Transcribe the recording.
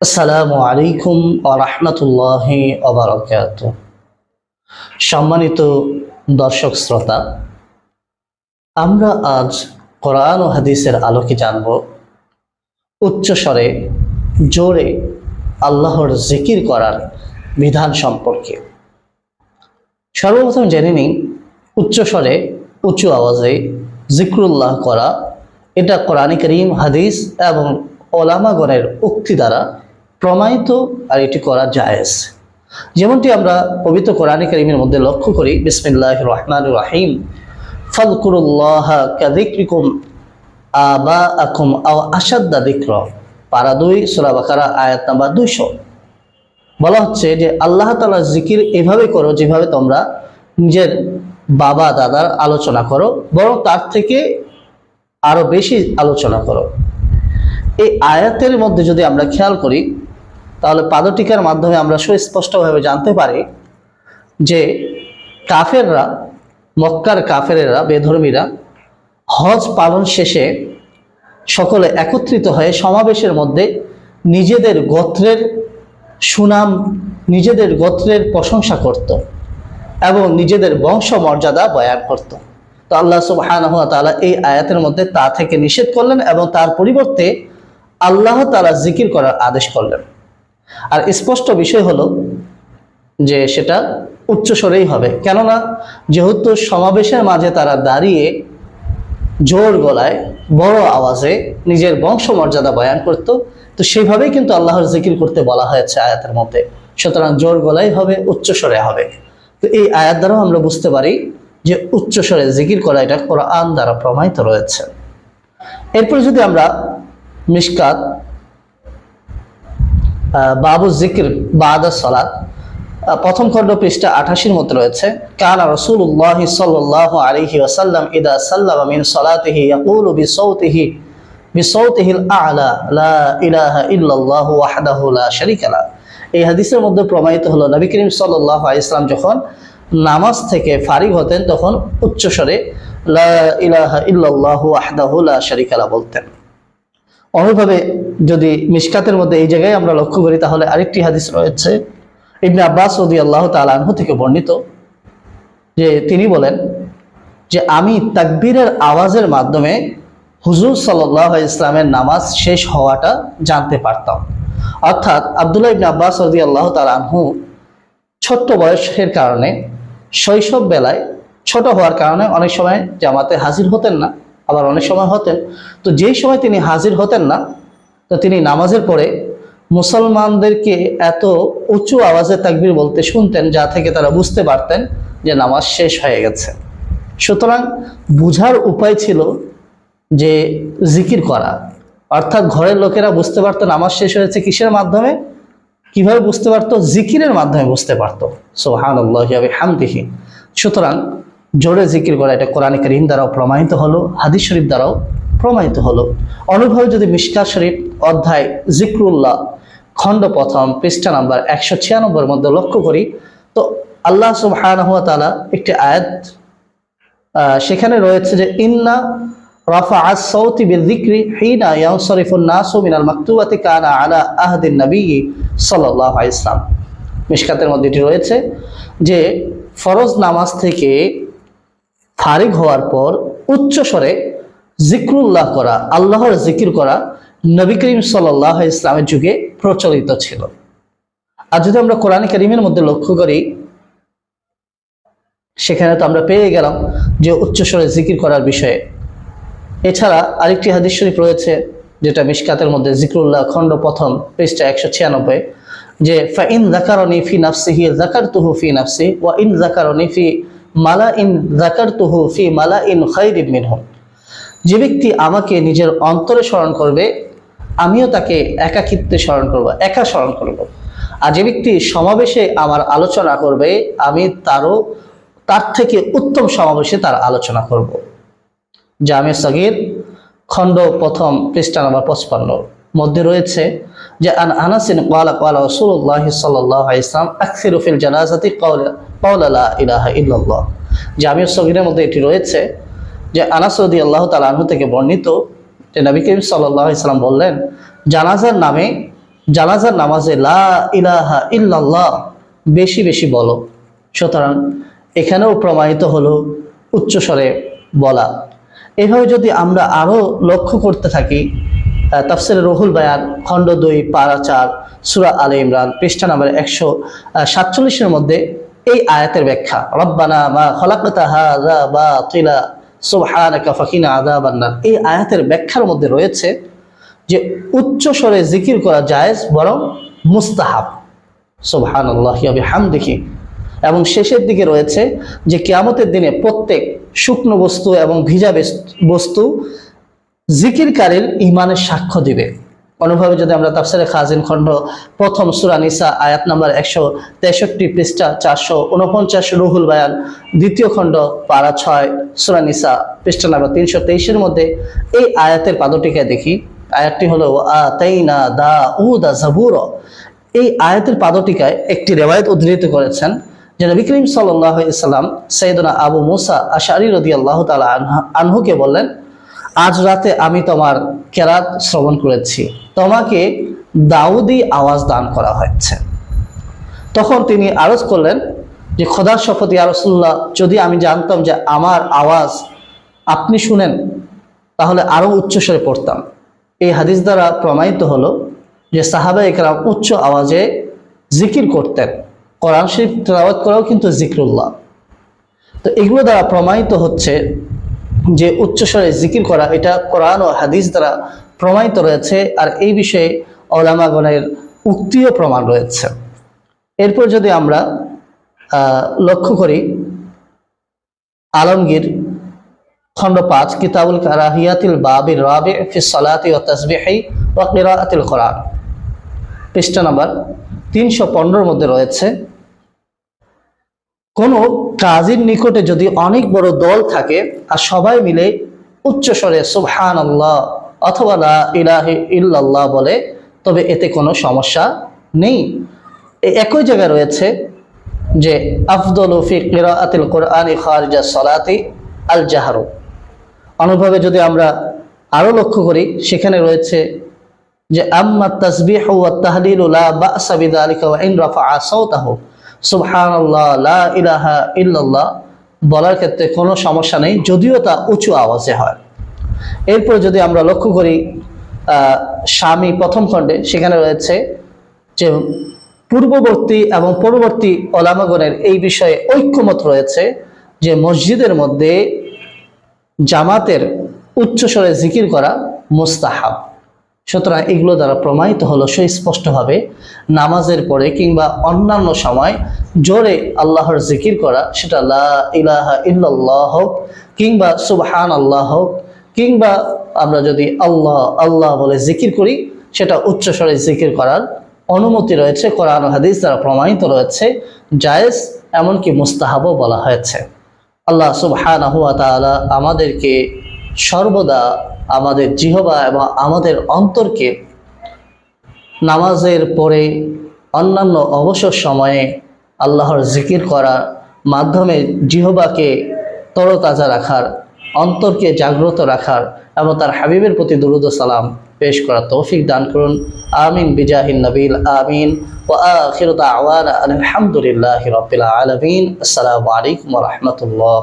আসসালামু আলাইকুম ওয়া রাহমাতুল্লাহি ওয়া বারাকাতুহু। সম্মানিত দর্শক শ্রোতা, আমরা আজ কোরআন ও হাদিসের আলোকে জানব উচ্চস্বরে জোরে আল্লাহর জিকির করার বিধান সম্পর্কে। সর্বপ্রথম জেনে নিই, উচ্চস্বরে উঁচু আওয়াজে জিক্রুল্লাহ করা এটা কোরআন কারীম, হাদিস এবং ওলামাগণের উক্তি দ্বারা প্রমাণিত, আর এটি করা জায়েজ। যেমনটি আমরা পবিত্র কোরআন কারীমের মধ্যে লক্ষ্য করি, বিসমিল্লাহির রহমানির রহিম, ফাযকুরুল্লাহা কাযিকরিকুম আবাআকুম আও আশাদ্দা যিকরা, পারা 2 সূরা বাকারা আয়াত নাম্বার 200। বলা হচ্ছে যে আল্লাহ তাআলার জিকির এভাবে করো যেভাবে তোমরা নিজের বাবা দাদার আলোচনা করো, বরং তার থেকে আরো বেশি আলোচনা করো। এই আয়াতের মধ্যে যদি আমরা খেয়াল করি, তাহলে পাদটিকার মাধ্যমে আমরা সুস্পষ্টভাবে জানতে পারি যে কাফেররা, মক্কার কাফেরেরা, বেধর্মীরা হজ পালন শেষে সকলে একত্রিত হয়ে সমাবেশের মধ্যে নিজেদের গোত্রের সুনাম, নিজেদের গোত্রের প্রশংসা করত এবং নিজেদের বংশ মর্যাদা বয়ান করত। তো আল্লাহ সুবহানাহু ওয়া তাআলা এই আয়াতের মধ্যে তা থেকে নিষেধ করলেন এবং তার পরিবর্তে আল্লাহ তাআলা জিকির করার আদেশ করলেন। আর স্পষ্ট বিষয় হলো যে সেটা উচ্চস্বরেই হবে, কেননা যেহেতু সমাবেশের মাঝে তারা দাঁড়িয়ে জোর গলায় বড় আওয়াজে নিজের বংশ মর্যাদা বয়ান করত, তো সেইভাবেই কিন্তু আল্লাহর জিকির করতে বলা হয়েছে আয়াতের মধ্যে। সুতরাং জোর গলায় হবে, উচ্চস্বরে হবে। তো এই আয়াত দ্বারাও আমরা বুঝতে পারি যে উচ্চস্বরে জিকির করা এটা কোরআন দ্বারা প্রমাণিত রয়েছে। এরপর যদি আমরা মিশকাত বাবু জিকির বাদা সালাত প্রথম খণ্ড পৃষ্ঠা 88 মধ্যে রয়েছে, কানা রাসূলুল্লাহ সাল্লাল্লাহু আলাইহি ওয়াসাল্লাম ইদা সাল্লামা মিন সালাতিহি ইয়াকুলু বিসাউতিহিল আ'লা লা ইলাহা ইল্লাল্লাহু ওয়াহদাহু লা শারীকা লা। এই হাদিসের মধ্যে প্রমাণিত হলো নবী করিম সাল্লাল্লাহু আলাইহি ওয়াসাল্লাম যখন নামাজ থেকে ফারিগ হতেন তখন উচ্চস্বরে লা ইলাহা ইল্লাল্লাহু ওয়াহদাহু লা শারীকা লা বলতেন। অনুভাবে যদি মিশকাতের মধ্যে এই জায়গায় আমরা লক্ষ্য করি, তাহলে আরেকটি হাদিস রয়েছে ইবনে আব্বাস রাদিয়াল্লাহু তাআলা আনহু থেকে বর্ণিত, যে তিনি বলেন যে আমি তাকবীরের আওয়াজের মাধ্যমে হুজুর সাল্লাল্লাহু আলাইহি ওয়াসাল্লামের নামাজ শেষ হওয়াটা জানতে পারতাম। অর্থাৎ আব্দুল্লাহ ইবনে আব্বাস রাদিয়াল্লাহু তাআলা আনহু ছোট্ট বয়সের কারণে, শৈশব বেলায় ছোট হওয়ার কারণে অনেক সময় জামাতে হাজির হতেন না, আবার অনেক সময় হতেন। তো যেই সময় তিনি হাজির হতেন না, তো তিনি নামাজের পরে মুসলমানদেরকে এত উঁচু আওয়াজে তাকবীর বলতে শুনতেন, যা থেকে তারা বুঝতে পারতেন যে নামাজ শেষ হয়ে গেছে। সুতরাং বুঝার উপায় ছিল যে জিকির করা, অর্থাৎ ঘরের লোকেরা বুঝতে পারতো নামাজ শেষ হয়েছে কিসের মাধ্যমে, কিভাবে বুঝতে পারতো? জিকিরের মাধ্যমে বুঝতে পারতো। সুবহানাল্লাহি ওয়া বিহামদিহি। সুতরাং জোরে জিকির করা এটা কোরআন কারীম দ্বারাও প্রমাণিত হলো, হাদিস শরীফ দ্বারাও প্রমাণিত হলো। অনুভাবে যদি মিশকাত শরীফ অধ্যায় জিক্রুল্লাহ খণ্ড প্রথম পৃষ্ঠা নাম্বার 196 মধ্যে লক্ষ্য করি, তো আল্লাহ সুবহানাহু ওয়া তাআলা একটি আয়াত সেখানে রয়েছে যে ইন্না রাফা'আস সাউতি বিযিকরি হিনা ইয়ানসারিফুন নাসু মিনাল মাকতুবাতি কানা আলা আহদিন নবী সাল্লাল্লাহু আলাইহি ওয়াসাল্লাম। মিশকাতের মধ্যে এটি রয়েছে যে ফরজ নামাজ থেকে ফারিগ হওয়ার পর উচ্চস্বরে জিক্রুল্লাহ করা, আল্লাহর জিকির করা নবী করিম সাল্লাল্লাহু আলাইহি ওয়াসাল্লামের যুগে প্রচলিত ছিল। আর যদি আমরা কোরআন কারীমের মধ্যে লক্ষ্য করি, সেখানে তো আমরা পেয়ে গেলাম যে উচ্চস্বরে জিকির করার বিষয়ে। এছাড়া আরেকটি হাদিস শরীফ রয়েছে যেটা মিশকাতের মধ্যে জিক্রুল্লাহ খণ্ড প্রথম পৃষ্ঠা 196, যে ফাইন যাকারনি ফি নাফসিহি যাকারতুহু ফি নাফসি ওয়া ইন যাকারনি ফি মালাইন যাকারতুহু ফি মালাইন খায়রিন মিনহুম। যে ব্যক্তি আমাকে নিজের অন্তরে স্মরণ করবে, আমিও তাকে একাকিত্বে স্মরণ করব, একা স্মরণ করব। আর যে ব্যক্তি সমাবেশে আমার আলোচনা করবে, আমি তার থেকে উত্তম সমাবেশে তার আলোচনা করব। জামে সগীর খণ্ড প্রথম পৃষ্ঠা নাম্বার 55 মধ্যে রয়েছে যে আন আনাসিন ক্বালা ক্বালা রাসূলুল্লাহ সাল্লাল্লাহু আলাইহি ওয়াসাল্লাম আকসিরু ফিল জানাজাতি ক্বাওলা লা ইলাহা ইল্লাল্লাহ। জামে সগীরের মধ্যে এটি রয়েছে যে আনাস রাদিয়াল্লাহু তাআলা আনহু থেকে বর্ণিত যে নবী করিম সাল্লাল্লাহু আলাইহি ওয়াসাল্লাম বললেন, জানাজার নামে জানাজার নামাজে লা ইলাহা ইল্লাল্লাহ বেশি বেশি বলো। সুতরাং এখানেও প্রমাণিত হলো উচ্চস্বরে বলা। এভাবে যদি আমরা আরো লক্ষ্য করতে থাকি, তাফসিরে রুহুল বায়ান খণ্ড 2 পারা 4 সূরা আলে ইমরান পৃষ্ঠা নম্বর 147 মধ্যে এই আয়াতের ব্যাখ্যা, রব্বানা মা খালাকতা হাযা বাতিলা সুবহানাকা ফাকিনা আযাবান নার, এই আয়াতের ব্যাখ্যার মধ্যে রয়েছে যে উচ্চ স্বরে জিকির করা জায়েজ বরং মুস্তাহাব, সুবহানাল্লাহি ওয়া বিহামদিহি। এবং শেষের দিকে রয়েছে যে কিয়ামতের দিনে প্রত্যেক শুকনো বস্তু এবং ভিজা বস্তু জিকিরকারীর ঈমানের সাক্ষ্য দিবে। অনুভাবে যদি আমরা তাফসিরে খাজিন খণ্ড 1 সূরা নিসা আয়াত নাম্বার 163 পৃষ্ঠা 449, রুহুল বায়ান 2 খণ্ড পারা 6 সূরা নিসা পৃষ্ঠা নাম্বার 323 মধ্যে এই আয়াতের পাদটিকা দেখি। আয়াতটি হলো আতাইনা দাউদা জাবুরা। এই আয়াতের পাদটিকায় একটি রিওয়ায়াত উদ্ধৃত করেছেন যে নবী করিম সাল্লাল্লাহু আলাইহি সাল্লাম সাইয়েদনা আবু মুসা আশআরী রাদিয়াল্লাহু তাআলা আনহুকে বললেন, আজ রাতে আমি তোমার কেরাত শ্রবণ করেছি, তোমাকে দাউদি আওয়াজ দান করা হয়েছে। তখন তিনি আরজ করলেন যে খোদার শপথ ইয়া রাসূলুল্লাহ, যদি আমি জানতাম যে আমার আওয়াজ আপনি শুনেন তাহলে আরো উচ্চস্বরে পড়তাম। এই হাদিস দ্বারা প্রমাণিত হলো যে সাহাবায়ে কেরাম উচ্চ আওয়াজে জিকির করতেন। কোরআন শরীফ তেলাওয়াত করাও কিন্তু জিকরুল্লাহ। তো এগুলো দ্বারা প্রমাণিত হচ্ছে যে উচ্চস্বরে জিকির করা এটা কোরআন ও হাদিস দ্বারা প্রমাণিত রয়েছে, আর এই বিষয়ে উলামাগণের উক্তিও প্রমাণ রয়েছে। এরপর যদি আমরা লক্ষ্য করি, আলমগীর খণ্ড 5 কিতাবুল কারাহিয়াতিল বাবির রাবি ফি সালাতি ওয়া তাসবিহি ওয়া কিরাআতিল কোরআন পৃষ্ঠা নাম্বার 315 মধ্যে রয়েছে, কোন কাজীর নিকটে যদি অনেক বড় দল থাকে আর সবাই মিলে উচ্চস্বরে সুবহানাল্লাহ অথবা লা ইলাহা ইল্লাল্লাহ বলে, তবে এতে কোনো সমস্যা নেই। একই জায়গায় রয়েছে যে আফদলু ফি কিরাআতিল কোরআনি খারিজা সালাতি আল জাহরু। অনুভাবে যদি আমরা আরো লক্ষ্য করি, সেখানে রয়েছে যে আম্মা তাসবিহু ওয়াত তাহলিলু লা বা'সা বিযালিকা ওয়া ইন রাফা'a সাওতাহু সুবহানাল্লাহ লা ইলাহা ইল্লাল্লাহ বলার ক্ষেত্রে কোনো সমস্যা নেই, যদিও তা উঁচু আওয়াজে হয়। এরপর যদি আমরা লক্ষ্য করি স্বামী প্রথম খণ্ডে, সেখানে রয়েছে যে পূর্ববর্তী এবং পরবর্তী ওলামাগণের এই বিষয়ে ঐক্যমত রয়েছে যে মসজিদের মধ্যে জামাতের উচ্চস্বরে জিকির করা মুস্তাহাব। সুতরাং এগুলো দ্বারা প্রমাণিত হলো সুস্পষ্টভাবে নামাজের পরে কিংবা অন্যান্য সময় জোরে আল্লাহর জিকির করা, সেটা লা ইলাহা ইল্লাল্লাহ হোক কিংবা সুবহানাল্লাহ হোক, কিংবা আমরা যদি আল্লাহ আল্লাহ বলে জিকির করি, সেটা উচ্চস্বরে জিকির করার অনুমতি রয়েছে, কোরআন ও হাদিস দ্বারা প্রমাণিত রয়েছে, জায়েজ এমনকি মুস্তাহাবও বলা হয়েছে। আল্লাহ সুবহানাহু ওয়া তাআলা আমাদেরকে সর্বদা আমাদের জিহবা এবং আমাদের অন্তরকে নামাজের পরে অন্যান্য অবসর সময়ে আল্লাহর জিকির করার মাধ্যমে জিহবাকে তরতাজা রাখার, অন্তরকে জাগ্রত রাখার এবং তার হাবিবের প্রতি দুরূদ ও সালাম পেশ করার তৌফিক দান করুন। আমিন বিজাহিন নবীল আমিন। ওয়া আখিরু দাওয়ানা আলহামদুলিল্লাহি রাব্বিল আলামিন। আসসালামু আলাইকুম ওয়া রাহমাতুল্লাহ।